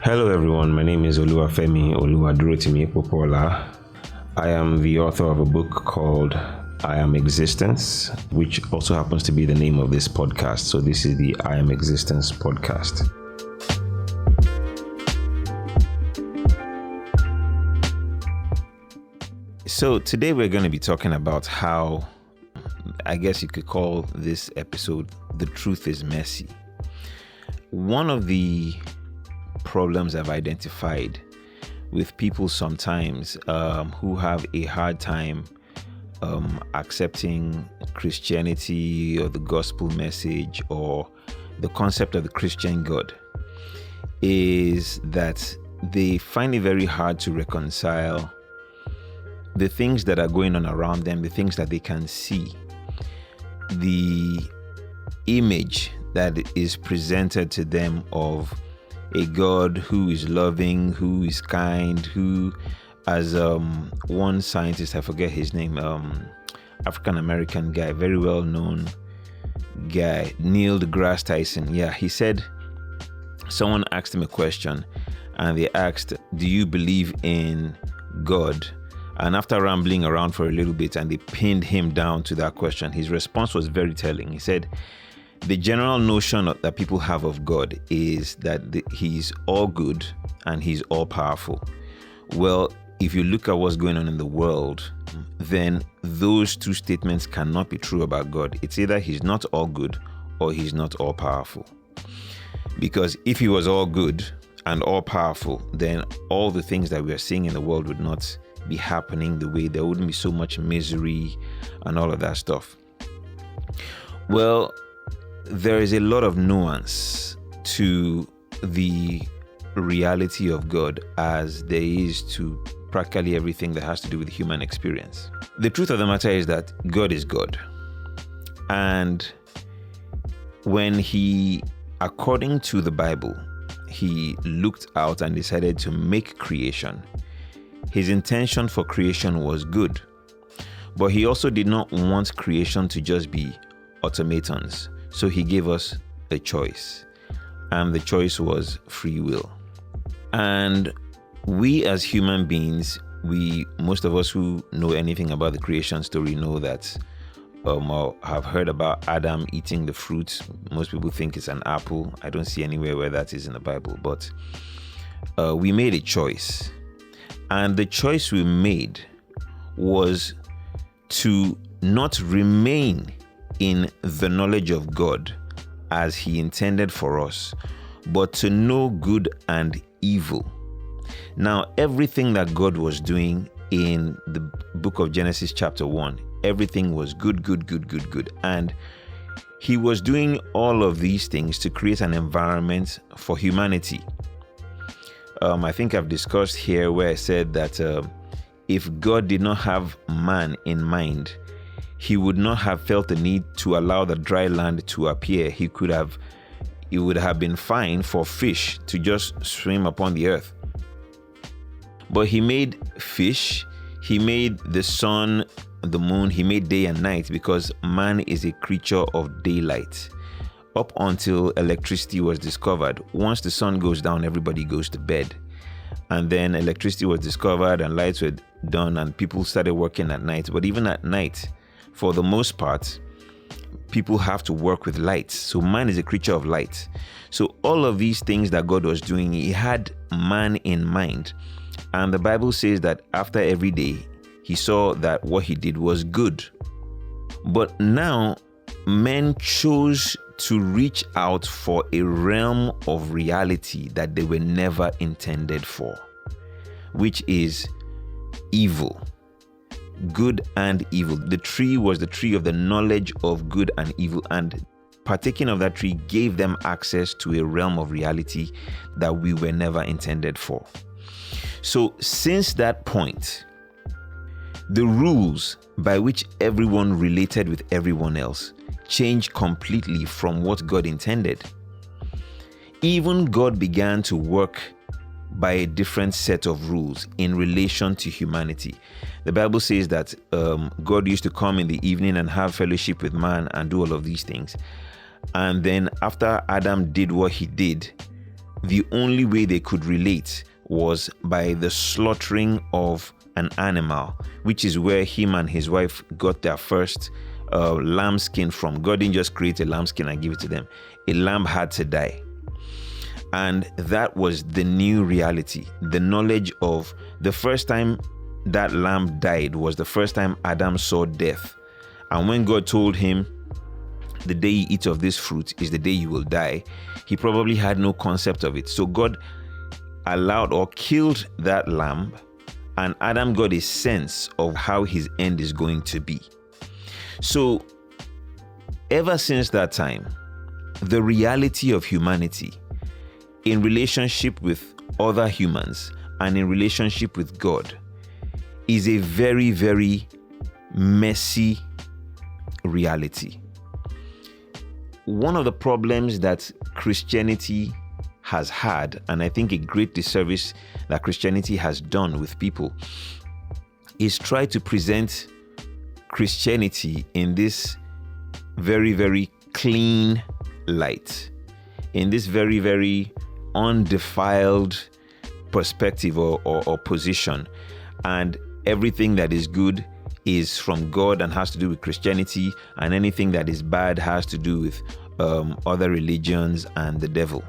Hello everyone, my name is Oluwafemi Oluwadurotimi Popola. I am the author of a book called I Am Exixtence, which also happens to be the name of this podcast. So this is the I Am Exixtence podcast. So today we're going to be talking about how, I guess you could call this episode, The Truth is Messy. One of the problems I've identified with people sometimes who have a hard time accepting Christianity or the gospel message or the concept of the Christian God is that they find it very hard to reconcile the things that are going on around them, the things that they can see, the image that is presented to them of a God who is loving, who is kind, who, as one scientist, I forget his name, African-American guy, very well-known guy, Neil deGrasse Tyson. Yeah, he said, someone asked him a question and they asked, do you believe in God? And after rambling around for a little bit and they pinned him down to that question, his response was very telling. He said, the general notion that people have of God is that he's all good and he's all powerful. Well, if you look at what's going on in the world, then those two statements cannot be true about God. It's either he's not all good or he's not all powerful. Because if he was all good and all powerful, then all the things that we are seeing in the world would not be happening the way. There wouldn't be so much misery and all of that stuff. Well, there is a lot of nuance to the reality of God as there is to practically everything that has to do with human experience. The truth of the matter is that God is God. And when he, according to the Bible, he looked out and decided to make creation, his intention for creation was good. But he also did not want creation to just be automatons. So he gave us a choice, and the choice was free will. And we as human beings, most of us who know anything about the creation story know that, or have heard about Adam eating the fruit. Most people think it's an apple. I don't see anywhere where that is in the Bible, but we made a choice. And the choice we made was to not remain in the knowledge of God as he intended for us, but to know good and evil. Now, everything that God was doing in the book of Genesis chapter 1, everything was good. And he was doing all of these things to create an environment for humanity. I think I've discussed here where I said that if God did not have man in mind, he would not have felt the need to allow the dry land to appear. It would have been fine for fish to just swim upon the earth. But he made fish, he made the sun, the moon, he made day and night because man is a creature of daylight. Up until electricity was discovered, once the sun goes down, everybody goes to bed. And then electricity was discovered and lights were done and people started working at night. But even at night, for the most part, people have to work with light. So man is a creature of light. So all of these things that God was doing, he had man in mind. And the Bible says that after every day, he saw that what he did was good. But now, men chose to reach out for a realm of reality that they were never intended for, which is evil. Good and evil. The tree was the tree of the knowledge of good and evil, and partaking of that tree gave them access to a realm of reality that we were never intended for. So since that point, the rules by which everyone related with everyone else changed completely from what God intended. Even God began to work by a different set of rules in relation to humanity. The Bible says that God used to come in the evening and have fellowship with man and do all of these things. And then after Adam did what he did, the only way they could relate was by the slaughtering of an animal, which is where him and his wife got their first lambskin from. God didn't just create a lambskin and give it to them. A lamb had to die. And that was the new reality. The knowledge of the first time that lamb died was the first time Adam saw death. And when God told him, the day you eat of this fruit is the day you will die, he probably had no concept of it. So God allowed or killed that lamb, and Adam got a sense of how his end is going to be. So ever since that time, the reality of humanity in relationship with other humans and in relationship with God is a very, very messy reality. One of the problems that Christianity has had, and I think a great disservice that Christianity has done with people, is try to present Christianity in this very, very clean light, in this very, very undefiled perspective or position, and everything that is good is from God and has to do with Christianity, and anything that is bad has to do with other religions and the devil.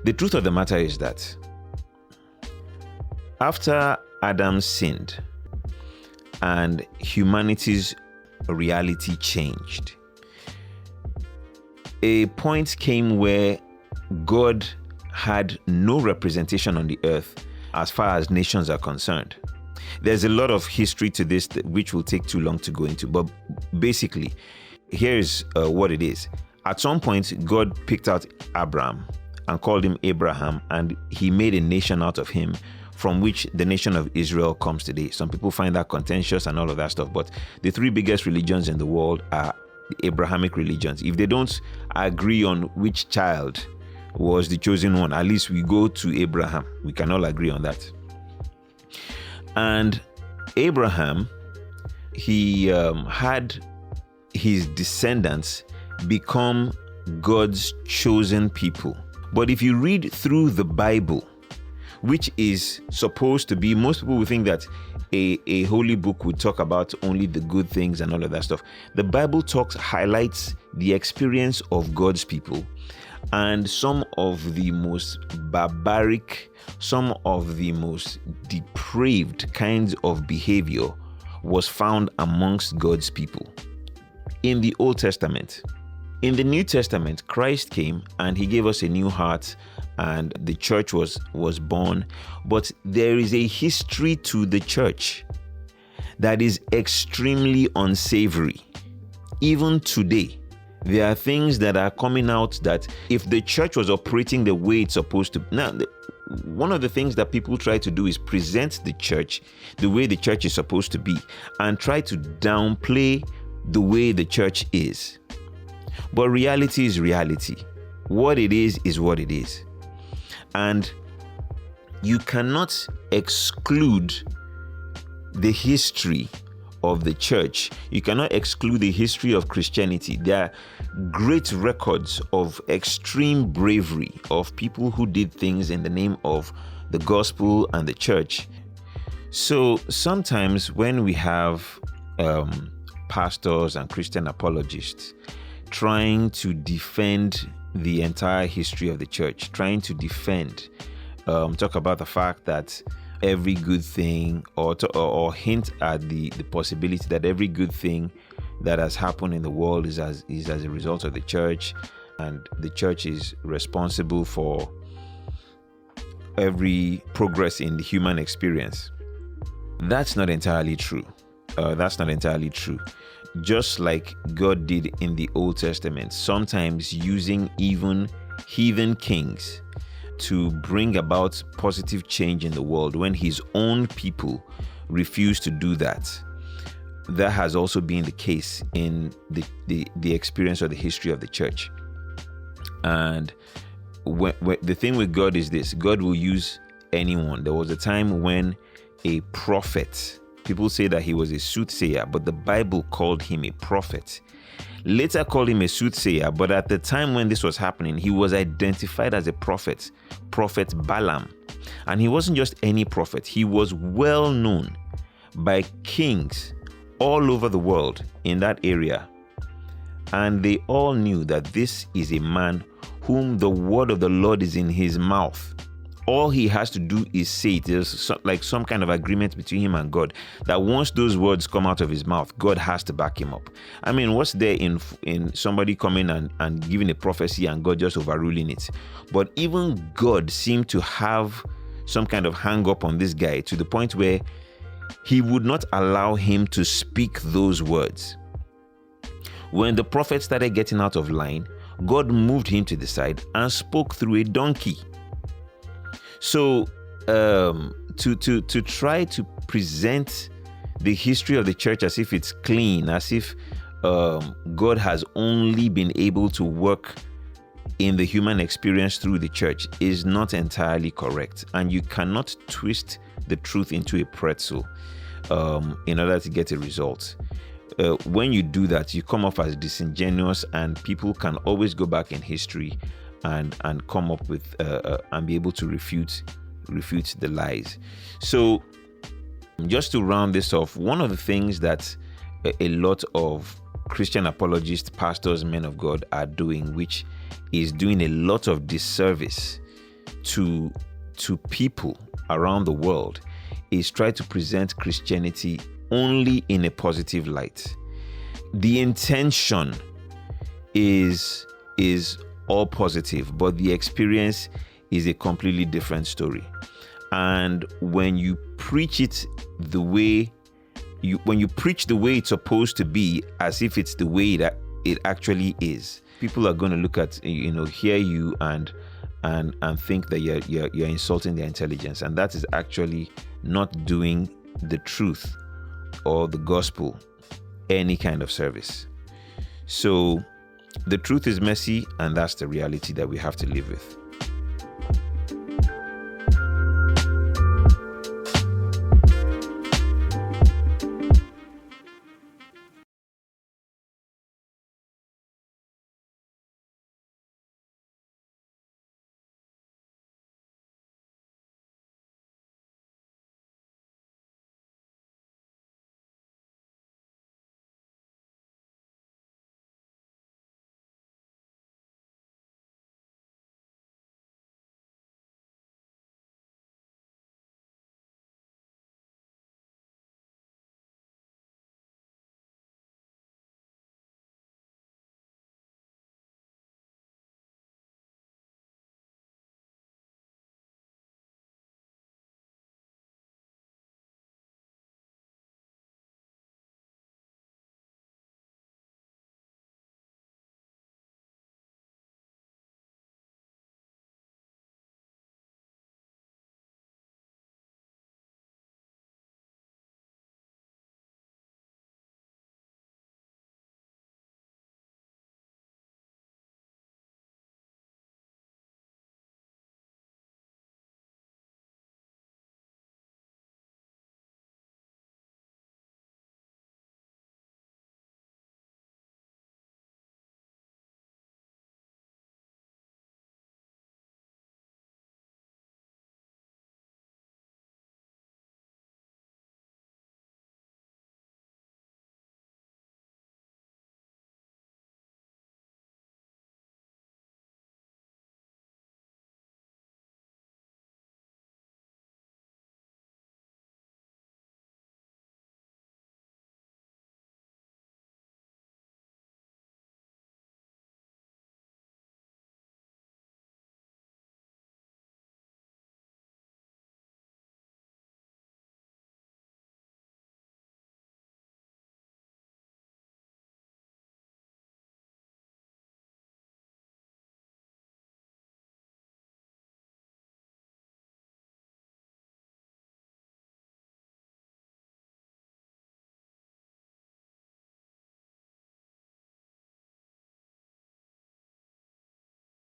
The truth of the matter is that after Adam sinned and humanity's reality changed, a point came where God had no representation on the earth as far as nations are concerned. There's a lot of history to this which will take too long to go into, but basically, here's what it is. At some point, God picked out Abraham and called him Abraham, and he made a nation out of him, from which the nation of Israel comes today. Some people find that contentious and all of that stuff, but the three biggest religions in the world are the Abrahamic religions. If they don't agree on which child was the chosen one, at least we go to Abraham. We can all agree on that. And Abraham, he had his descendants become God's chosen people. But if you read through the Bible, which is supposed to be, most people would think that a holy book would talk about only the good things and all of that stuff. The Bible highlights the experience of God's people, and some of the most barbaric, some of the most depraved kinds of behavior was found amongst God's people in the Old Testament. In the New Testament, Christ came and he gave us a new heart, and the church was born. But there is a history to the church that is extremely unsavory. Even today, there are things that are coming out that if the church was operating the way it's supposed to. Now, one of the things that people try to do is present the church the way the church is supposed to be and try to downplay the way the church is. But reality is reality. What it is what it is. And you cannot exclude the history of the church. You cannot exclude the history of Christianity. There are great records of extreme bravery of people who did things in the name of the gospel and the church. So sometimes when we have pastors and Christian apologists trying to defend the entire history of the church, trying to defend, talk about the fact that every good thing, or hint at the possibility that every good thing that has happened in the world is as a result of the church, and the church is responsible for every progress in the human experience. That's not entirely true. That's not entirely true. Just like God did in the Old Testament, sometimes using even heathen kings to bring about positive change in the world when his own people refuse to do that. That has also been the case in the experience or the history of the church. And the thing with God is this: God will use anyone. There was a time when a prophet People say that he was a soothsayer, but the Bible called him a prophet. Later called him a soothsayer, but at the time when this was happening, he was identified as a prophet, Prophet Balaam. And he wasn't just any prophet. He was well known by kings all over the world in that area. And they all knew that this is a man whom the word of the Lord is in his mouth. All he has to do is say it. There's like some kind of agreement between him and God that once those words come out of his mouth, God has to back him up. I mean, what's there in somebody coming and giving a prophecy and God just overruling it? But even God seemed to have some kind of hang up on this guy to the point where he would not allow him to speak those words. When the prophet started getting out of line, God moved him to the side and spoke through a donkey. So to try to present the history of the church as if it's clean, as if God has only been able to work in the human experience through the church is not entirely correct. And you cannot twist the truth into a pretzel in order to get a result. When you do that, you come off as disingenuous, and people can always go back in history and come up with and be able to refute the lies. So just to round this off, one of the things that a lot of Christian apologists, pastors, men of God are doing, which is doing a lot of disservice to people around the world, is try to present Christianity only in a positive light. The intention is all positive, but the experience is a completely different story. And when you preach it the way when you preach the way it's supposed to be, as if it's the way that it actually is, people are going to look at, hear you and think that you're insulting their intelligence, and that is actually not doing the truth or the gospel any kind of service. So the truth is messy, and that's the reality that we have to live with.